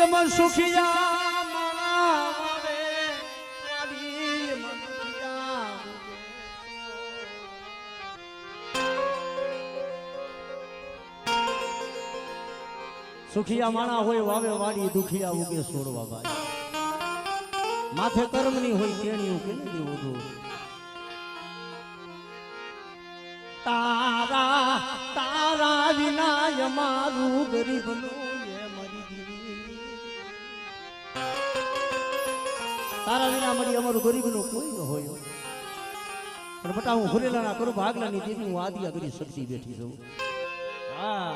જમ સુખિયા મારા રે વાડી મનિયા સુખિયા માણા હોય વાવે વાડી દુખિયા ઉગે છોડવા ભાઈ માથે કર્મની હોય કેણી ઉગે ને દેવું દો તારા તારા વિના મારું ગરીબનું એ મરી ગઈ તારા વિના મરી અમારું ગરીબનું કોઈ ન હોય પણ બટા હું હુરેલાના કરું ભાગલાની દેવી હું આદિયા કરી શક્તિ બેઠી છું હા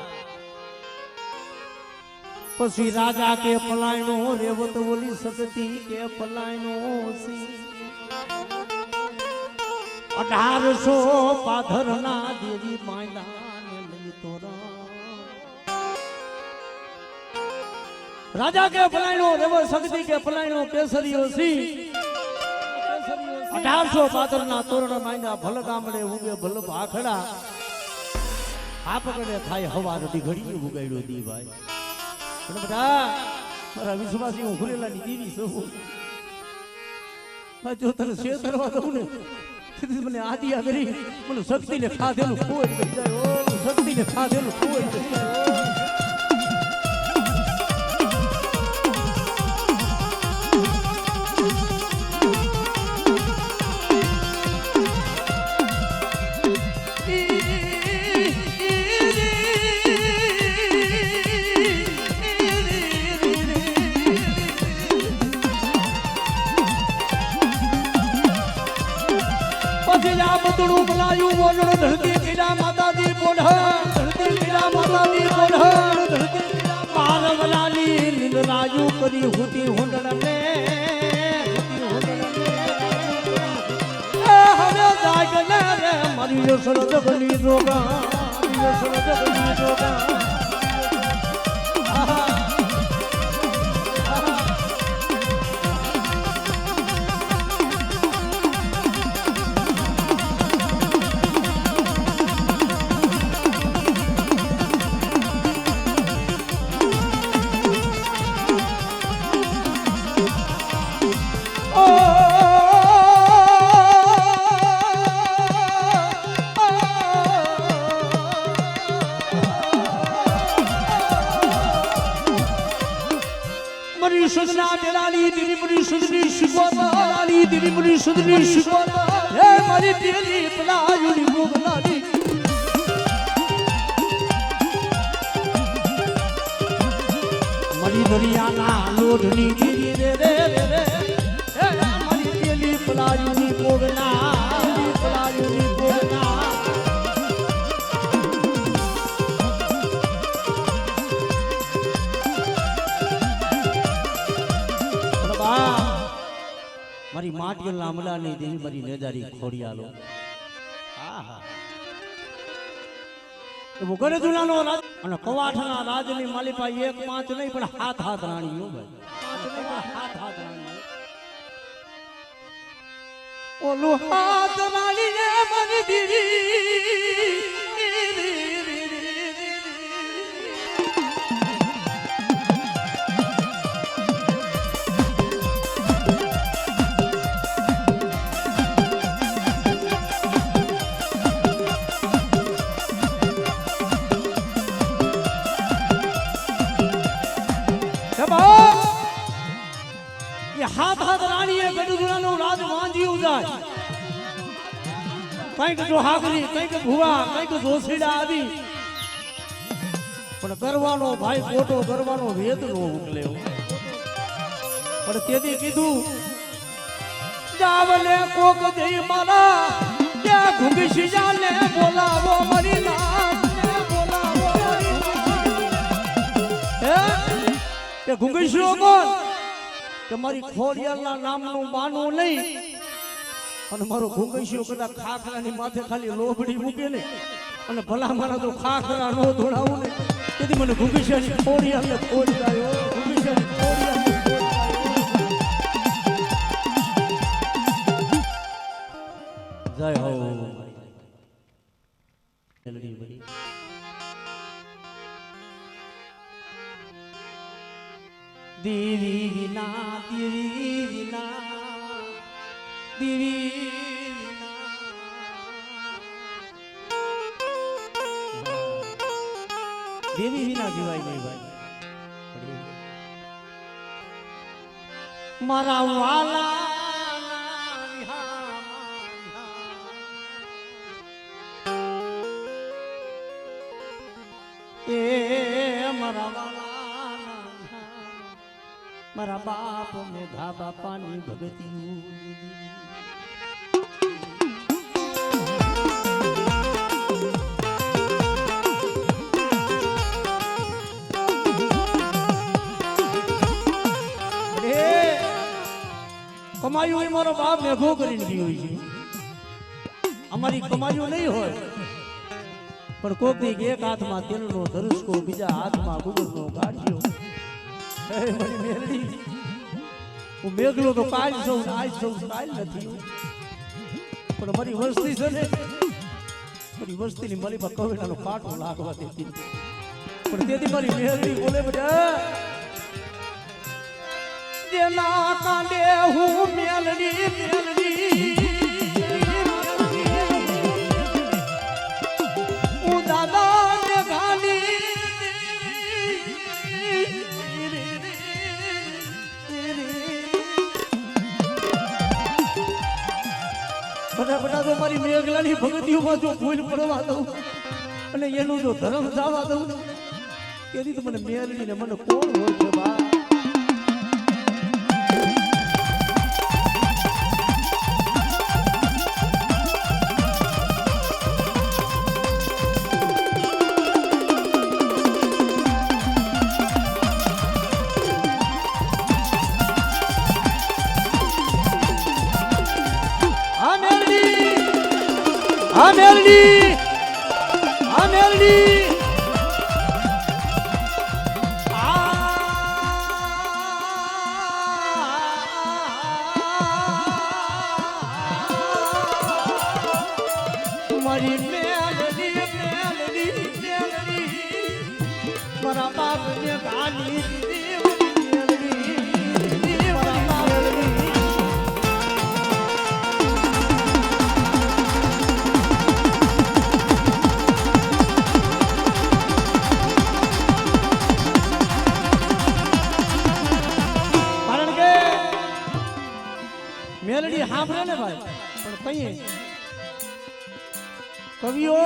પછી રાજા કે પલાયનો રેવત બોલી શકતી કે પલાયનો સી 1800 પાથરના દેવી માયલાને લઈ તોરા રાજા કે પલાયનો રેવત શક્તિ કે પલાયનો કેસરીઓ સી 1800 પાથરના તોરણ માયના ભલ ગામડે ઉગે ભલ ભાખડા આ પકડે થાય હવાર ઘડી ઉગાડ્યો દી ભાઈ પણ બધા મારા વિશ્વાસી હું ખુલેલાની દેવી છું જો તને શેર કરવા દઉં ને મને આદિયા કરી મને શક્તિ ને ખાધેલું ખોઈ ગઈ જાય શક્તિ ને ખાધેલું ખોઈ ગઈ જાય બતડું બલાયું બોલણ ધરતી કિલા માતાજી બોલ ધરતી કિલા માતાજી બોલ ધરતી પારવલાની નિંદરાજુ કરી હુતી હુંડણ મે હવે જાગને રે મારી યસર જગની જોગા યસર જગની જોગા સુદના દેલાની દિરીપુરી સુદની શિકોતાની દિરીપુરી સુદની શિકોતા હે મારી પેલી પલાયુની મોગલાની મારી દરિયાના લોઢની દીરી રે રે રે હે મારી પેલી પલાયુની મોગલા પલાયુની મોગલા મારી માટી લાંબલા ની દેવી મારી નેજારી ખોડિયાલો આહા એ વગરે જુલાનો રાજ અને કવાઠના રાજની માલિપા 1 5 નહીં પણ હાથ હાથ રાણીઓ ભાઈ 5 નહીં પણ હાથ હાથ રાણીઓ ઓલો હાથ રાણી ને મારી દીદી हाथ हाथ रानी गडुरानो राज वांजी उजाय कईक जोहागरी कईक भुवा कईक जोसीडा आदि पण करवानो भाई फोटो करवानो वेद नो उकल्यो पण तेदी कीधु जावले कोक देई मारा क्या घुंगशी जाने बोलावो मरी नाथ ने बोलावो मरी नाथ हे के घुंगशीओ कोण કે મારી ખોડિયાલના નામનું માનવું નહીં અને મારો ઘુંગઈશો કદાચ ખાખરાની માથે ખાલી લોબડી મૂકે ને અને ભલા મારા તો ખાખરા નો ધોડાવું ને તેથી મને ઘુંગઈશાની ખોડિયાલને ખોડી આવ્યો ઘુંગઈશાની ખોડિયાલને જય હો મેલડી બની દેવી વિના દેવી વિના દેવી વિના દેવી વિના જીવાય નહીં ભાઈ મારા વાલા એ મારા વાલા મારા બાપ મેઘા બાપાની ભગતી કમાયું એ મારો બાપ મેઘો કરીને ગયો છે અમારી કમાયું નહીં હોય પણ કોક એક હાથમાં તેલનો ધરુસકો બીજા હાથમાં ગુગરનો ગાંઠિયો મારી મેરડી હું મેઘલો તો કાલ સૌ આજ સૌ કાલ નથી પણ મારી વસ્તી છે ને મારી વસ્તીની મારી પર કવેડાનો પાટો લાગવા દેતી પણ તેથી મારી મેરડી બોલે બધા જેના કાંડે હું મેલડી મેલડી હું દાદા ને ગાની બધા તો મારી મેઘલાની ભગતીઓમાં જો ભૂલ પડવા દઉં અને એનું જો ધર્મ જવા દઉં તેથી તો મને મેલડી ને મને કોણ હોય છે બા મેલડી મારી મેલડી મારા બાપ ને ગાની મેલડી સાંભળે ને ભાઈ પણ કહીએ કવિઓ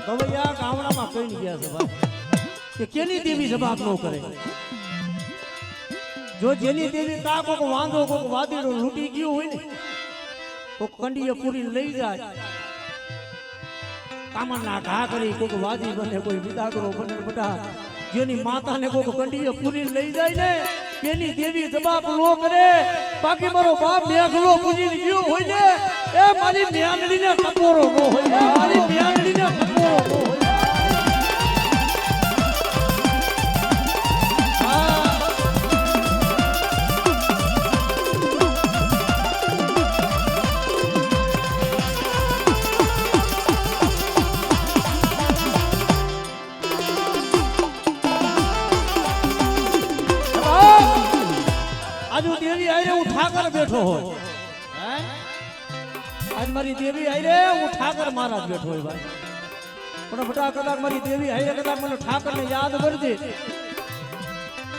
ગવૈયા ગામડામાં કઈ ગયા છે ભાઈ કે કેની દેવી જવાબ ન કરે જો જેની દેવી કા કોક વાંધો કોક વાદીડો લૂટી ગયો હોય ને કોક કંડીએ પૂરી લઈ જાય કામના ઘા કરી કોક વાદી બને કોઈ વિદાગરો બને બધા જેની માતાને કોક કંડીએ પૂરી લઈ જાય ને એની દેવી જવાબ નો કરે બાકી મારો બાપ મેઘલો પૂજી ગયો હોય ને એ મારી મેંદડીને ટકોરો નો હોય મારી મેંદડીને ટકોરો નો હોય બેઠો હોય આજ મારી દેવી આઈ હું ઠાકર મહારાજ બેઠો હોય ભાઈ પણ બટા કદાચ મારી દેવી આઈ કદાચ મને ઠાકર ને યાદ કરજે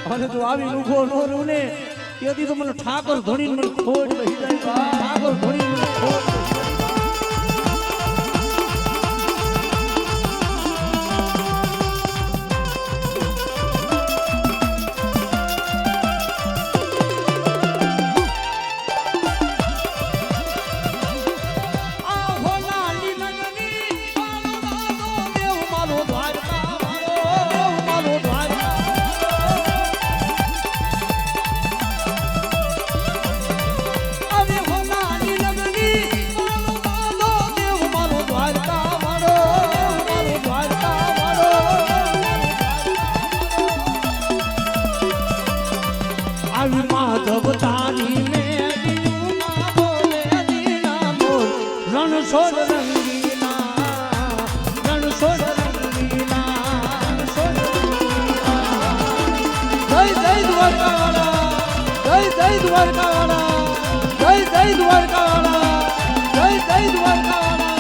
અને તું આવી ઉભો નો રહું ને તેથી તો મને ઠાકર ધોણી મને ખોટ બેસી જાય ઠાકર ધોણી મને ખોટ રણછોડ રંગીલા જય જય દ્વારકાવાળા જય જય દ્વારકાવાળા જય જય દ્વારકાવાળા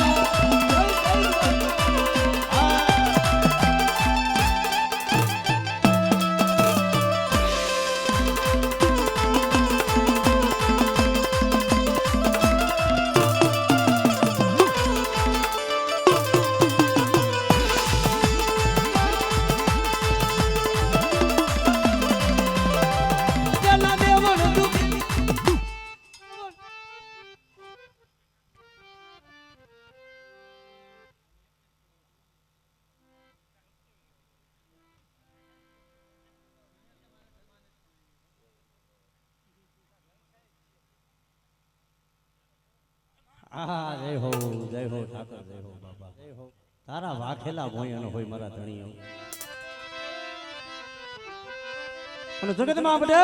જય હો ઠાકર જય હો બાબા તારા વાખેલા ભોયનો હોય મારા ધણીઓ અને જગતમાં આપણે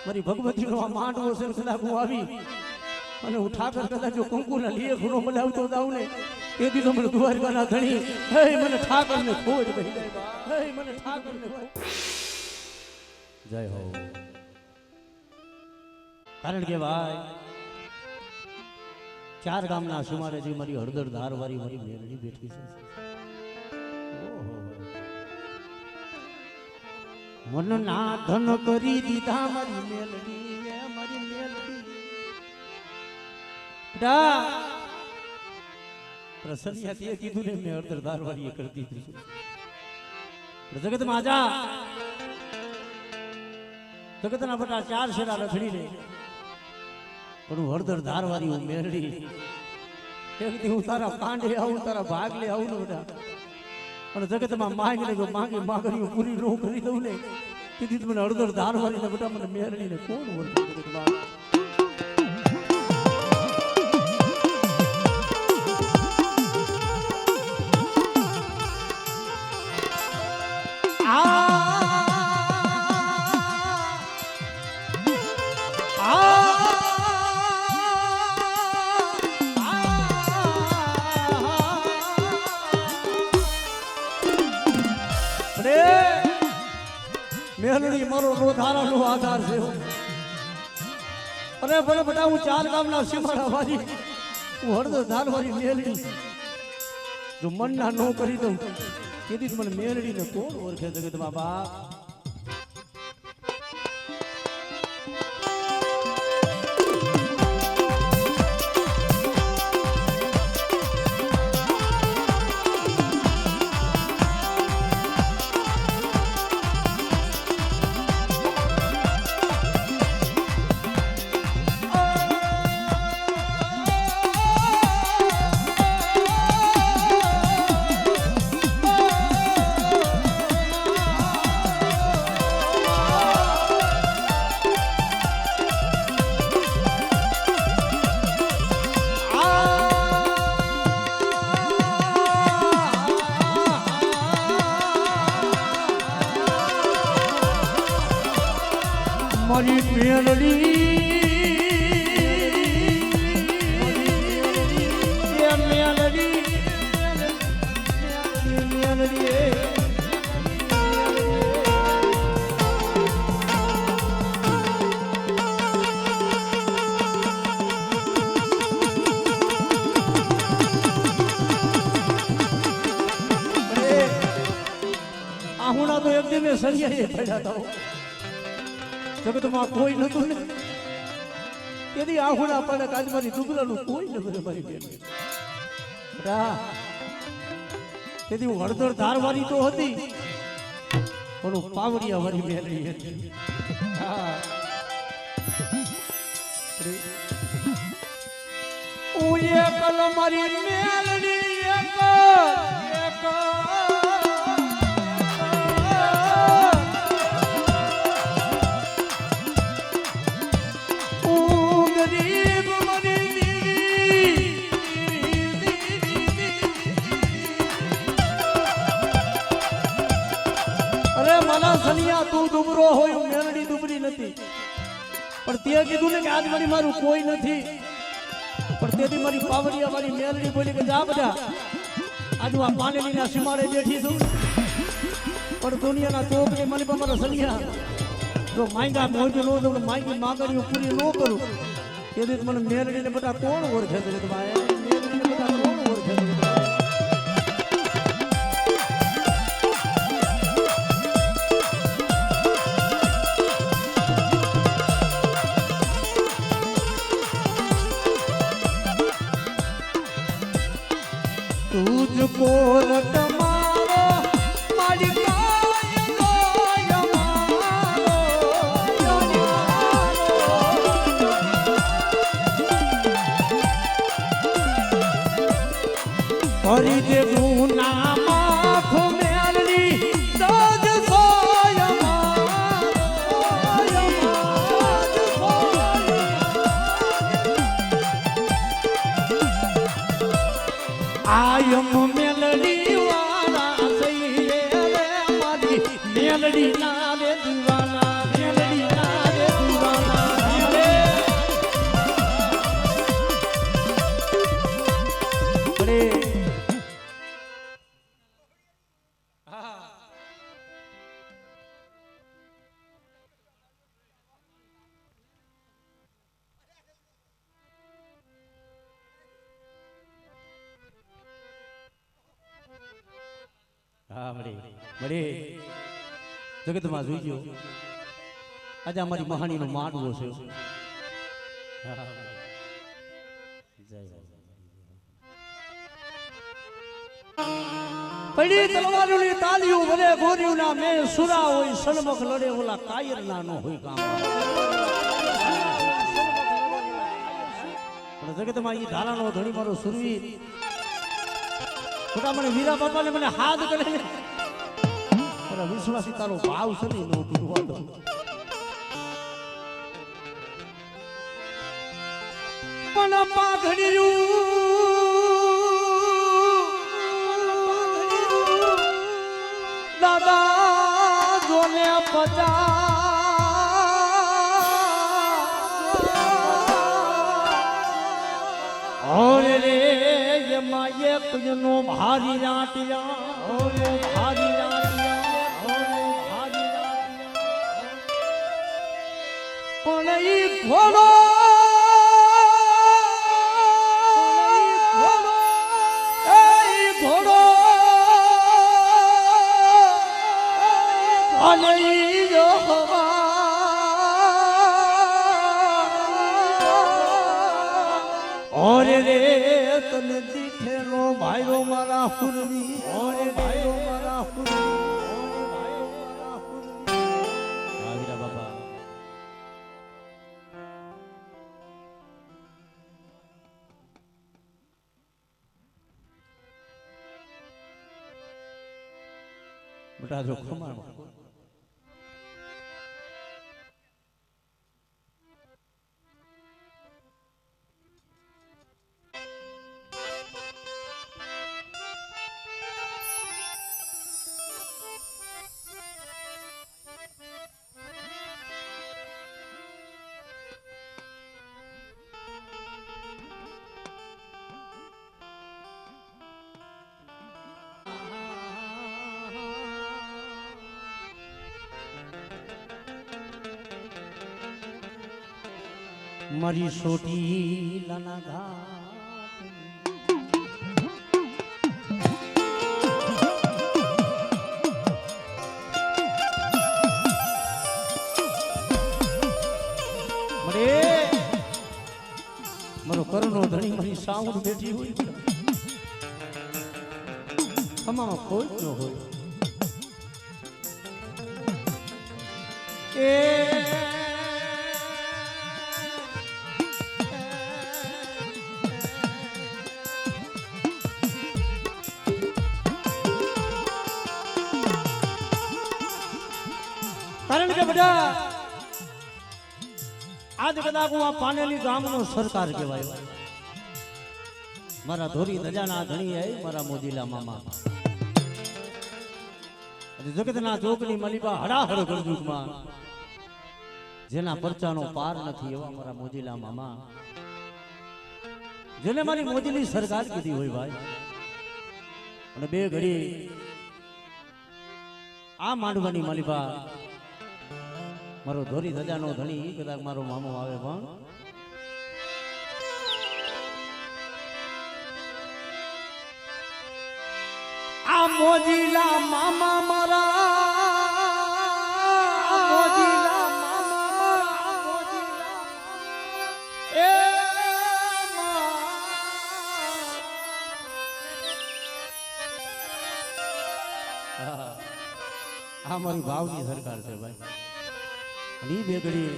મારી ભગવતીનો આ માંડવો છે કદાચ હું આવી અને હું ઠાકર કદાચ જો કંકુના લીએ ખૂણો બનાવતો જાઉં ને એ દીધો મને દ્વારકાના ધણી હે મને ઠાકર ને ખોટ કહી હે મને ઠાકર ને જય હો કારણ કે ભાઈ ચાર ગામના સુમારે જે મારી હળદર ધારવારી મારી મેલડી બેઠી છે મન ના ધન કરી દીધા મારી મેલડી મારી મેલડી પ્રસન્નયાથી કીધું ને મેં હળદર ધારવારી કરતી હતી જગત માજા જગતના બટા ચાર શેરા રખડી રે પણ હું હળદર ધારવારી હું મેરડી એકથી હું તારા કાંડે આવું તારા ભાગલે આવું ને બધા પણ જગતમાં માંગ લે જો માંગી માંગણીઓ પૂરી નો કરી દઉં ને તેથી મને હળદર ધારવારી ને બધા મને મેરડી ને કોણ ઓળખે જગતમાં મેલડી મારો રોધારાનો આધાર છે અરે ભલે બટા હું ચાર ગામના સીમાડા વાળી હું હળદર ધારવાળી મેલડી જો મનના નો કરી દઉં તેથી મને મેલડીને કોણ ઓળખે જગત બાબા મારી મેલડી આહુણા તો એક દિને સરિયાએ પડ્યા હતા જગતમાં કોઈ નતું ને તેથી આહુણા પડે આજ મારી દુબલાનું કોઈ નતું મારી બેન તેથી હું હળદર ધારવાળી તો હતી પણ હું પાવડિયા વાળી મેલડી હતી એકલ મારી મેલડી તું દુબરો હોય મેલડી દુબરી નથી પણ તે કીધું ને કે આજ મારી મારું કોઈ નથી પણ તેથી મારી પાવડિયા વાળી મેલડી બોલી કે જા બધા આજુ આ પાનેલીના સીમાડે બેઠી છું પણ દુનિયાના ચોક ને મારી પર મારા સલિયા જો માંગા મોજ નો તો માંગી માંગણીઓ પૂરી ન કરું એ રીતે મને મેલડીને બધા કોણ ઓળખે છે તમારે મેલડીને બધા કોણ ઓળખે છે तुझको रट मारो मारी काया हरि दे गुना माख मेलनी दाद सोया आयम मेलडी वाला सही रे मारी मेलडी ना रे दीवाना मेलडी ना रे दीवाना अरे हाँ बड़े जगत में જોઈ ગયો આજે અમારી મહાની નો માંડવો છે પડી તલવારોની તાલીઓ વડે ગોરીઓના મે સુરા હોય સલમખ લડે ઓલા કાયર ના નો હોય કામ પણ જગત માં ઈ ધારાનો ધણી મારો સુરવીર ખોટા મને વીરા બાપા ને મને હાથ કરે ને અરે વિશ્વાસી તારો ભાવ છે ને નો તૂટવા દો પણ પાઘડિયું દાદા જોને પજા ઓરે રે માયે કુજનો ભારી રાટિયા ઓરે ભારી રાટિયા ઓરે ભારી રાટિયા પણ ઈ ઘોડો અને ઈ જો ઓરે રે તને દીઠેલો ભાઈઓ મારા ફુરવી ઓરે ભાઈઓ મારા ફુરવી ઓરે ભાઈઓ મારા ફુરવી આવીરા બાપા બેટા જો ખમાણો મારી સોટી લાના ઘાટ મરે મારો કરનો ધણી મારી સાઉન્ડ બેઠી હોય અમામાં કોઈ ન હોય એ કારણ કે બધા આજ કદાચ હું આ પાનેલી ગામનો સરકાર કહેવાય મારા ધોરી દજાના ધણી હે મારા મોદીલા મામા જગતના જોગની મલિબા હડાહડ ગળજુગમાં જેના પરચાનો પાર નથી એવા મારા મોદીલા મામા જેને મારી મોદીની સરકાર કીધી હોય ભાઈ અને બે ઘડી આ માંડવાની મલિબા મારો ધોરી ધજાનો ધણી ઈ કદાચ મારો મામો આવે પણ આ મોજીલા મામા મારા મોજીલા મામા મારા મોજીલા એ આ મારી ભાવની સરકાર છે ભાઈ અને ઈ બેગડી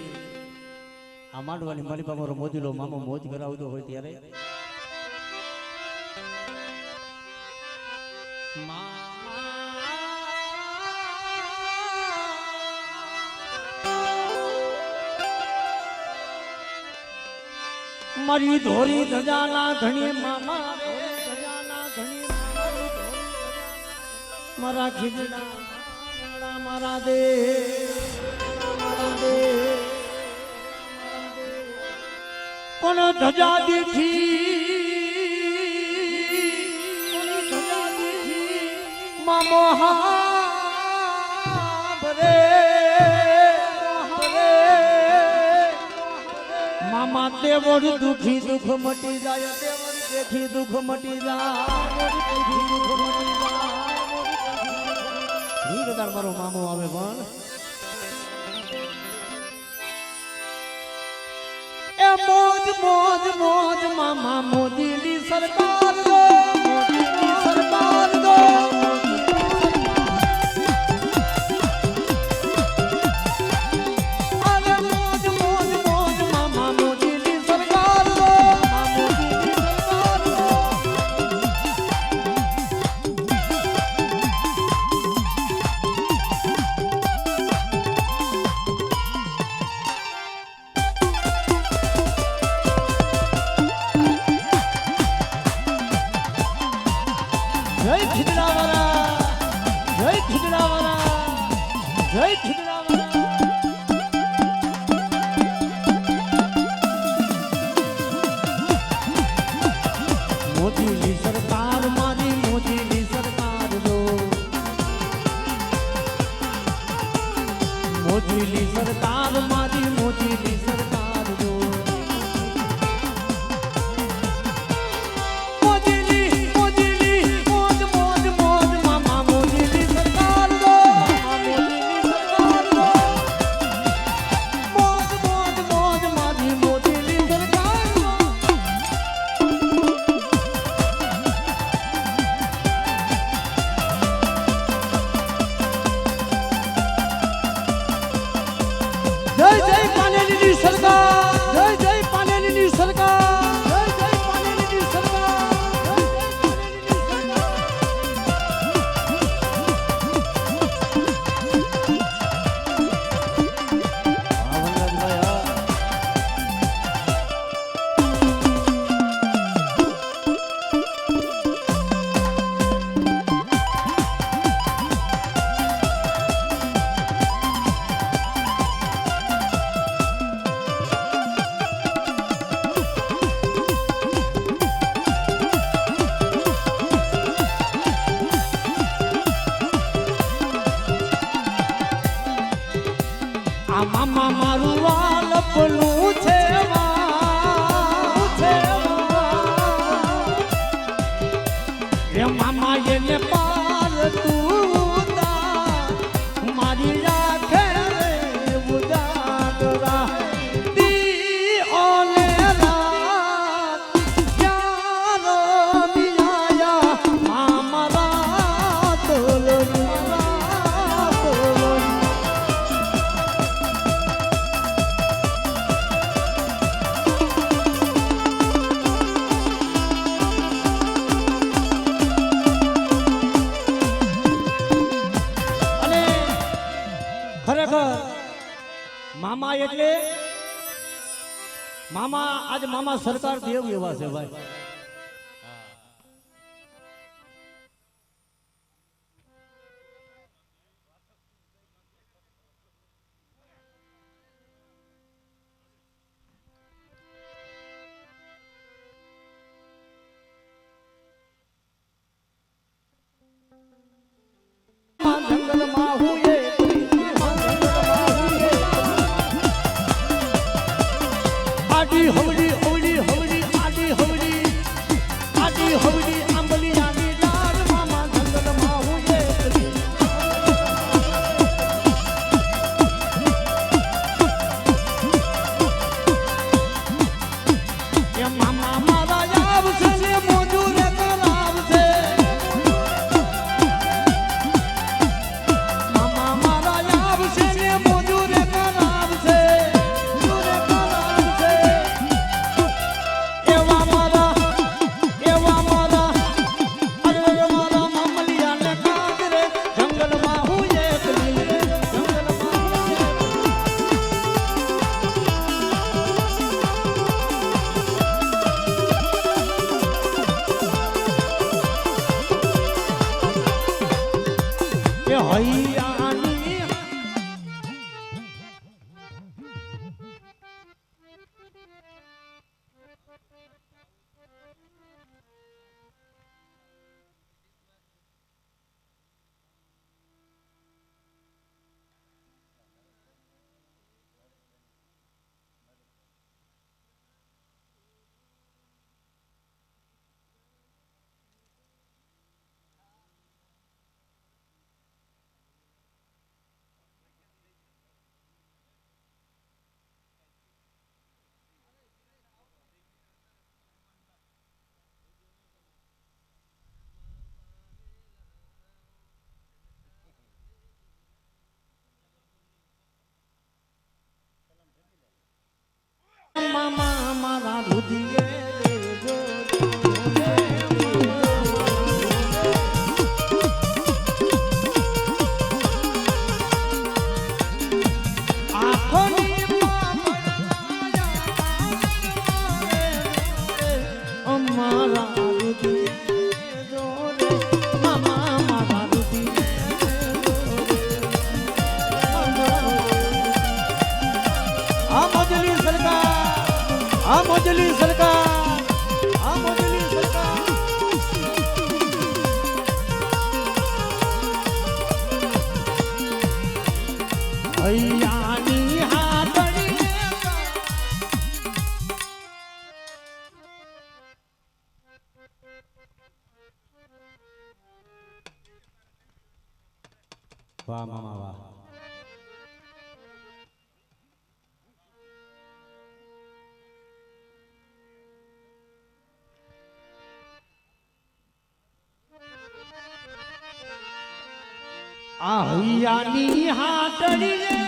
આ માંડવાની મારી પાસે મારો મોજીલો મામો મોજ કરાવતો હોય ત્યારે મારી ધોરી ધજાના ધણી મામા રે ધજાના ધણી મારા ખીજડા મારા દે પણ ધજા દીઠી મામો હારે મામા દેવર દુખી દુઃખ મટી જાય દેવર દેખી દુઃખ મટી જાય મારો મામો આવે પણ એ મોજ મોજ મોજ મામા મોદીની સરકાર દો મોદીની સરકાર દો અરે મોજ મોજ મોજ મામા મોદીની સરકાર દો મોદીની સરકાર દો જય ખીજડાવાળા જય ખીજડાવાળા જય ખીજડાવાળા મોદીની સરકાર મારી મોદીની સરકાર દો મોદીની સરકાર મારી મોદીની સરકાર દો જય જય પાનેલીની સરકાર જય જય પાનેલીની સરકાર જય જય પાનેલીની સરકાર જય જય પાનેલીની સરકાર આ મામા મારું વાલપનું છે એ મામા એને પાર તું મારી રાખે ઉદારા દી ઓલે રાત ક્યારો મિલાયા મામા રાત ખરેખર મામા એટલે મામા આજ મામા સરકાર દેવ એવા છે ભાઈ જંગલ માં હું હૈયાની મામા મારા રુધિરે આ મોજલી સરકાર આ મોજલી સરકાર હૈયાની હાથડી વાહ મામા વાહ આ હૈયાની હાટડી રે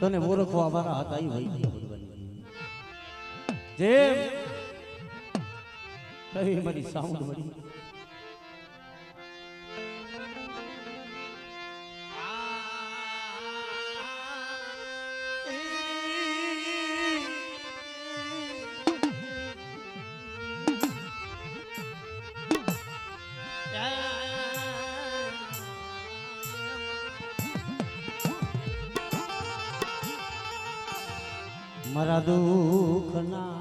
તને ઓળખવા મારા હાથ આવી જેમ કઈ મારી સાઉન્ડ મળી મારા દુઃખના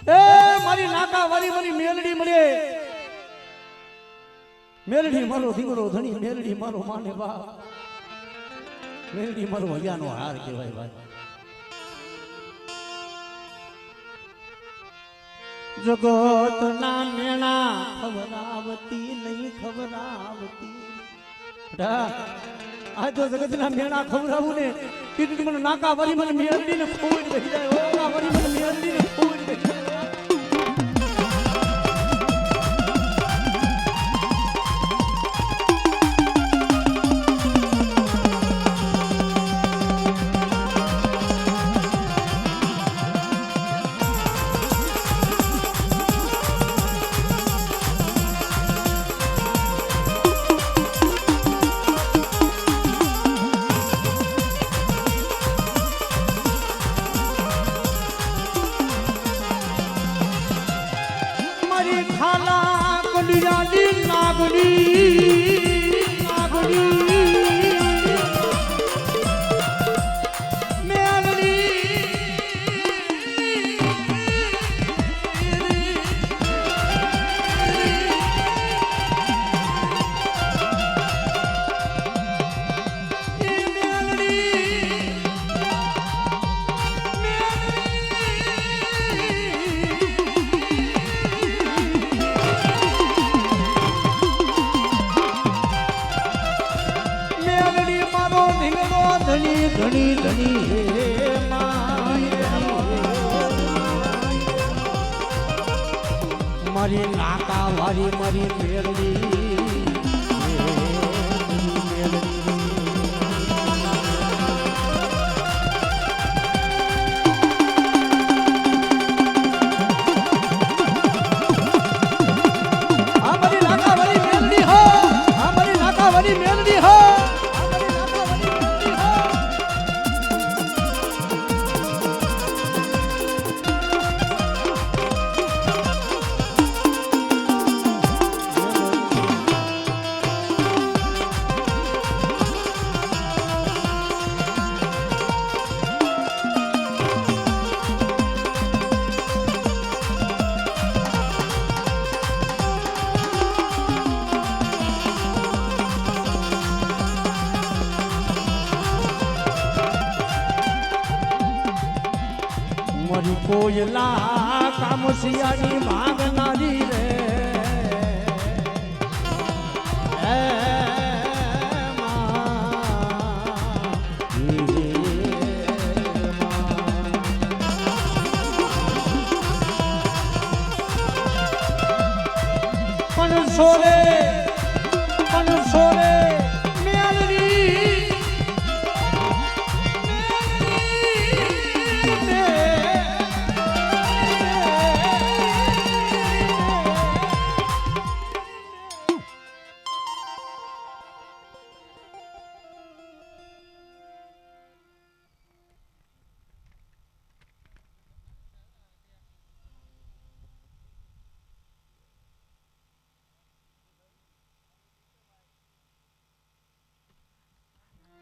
એ મારી નાકા વાળી મારી મેલડી મળે મેલડી મારો દીકરો ધણી મેલડી મારો માને બાપ મેલડી મારો હૈયાનો હાર કહેવાય ભાઈ જગત ના મેણા ખબરાવતી નહીં ખબરાવતી આ જો જગત ના મેણા ખબરાવું ને કીધું મને નાકા વાળી મને મેલડી ને ખોઈ રહી જાય નાકા વાળી મને મેલડી ને ખોઈ રહી જાય ધણી ધણી ધણી હે મારી નાકા વારી મારી મેળવી મારી કોયલા કામસિયાની માંગનારી રે પણ સોરે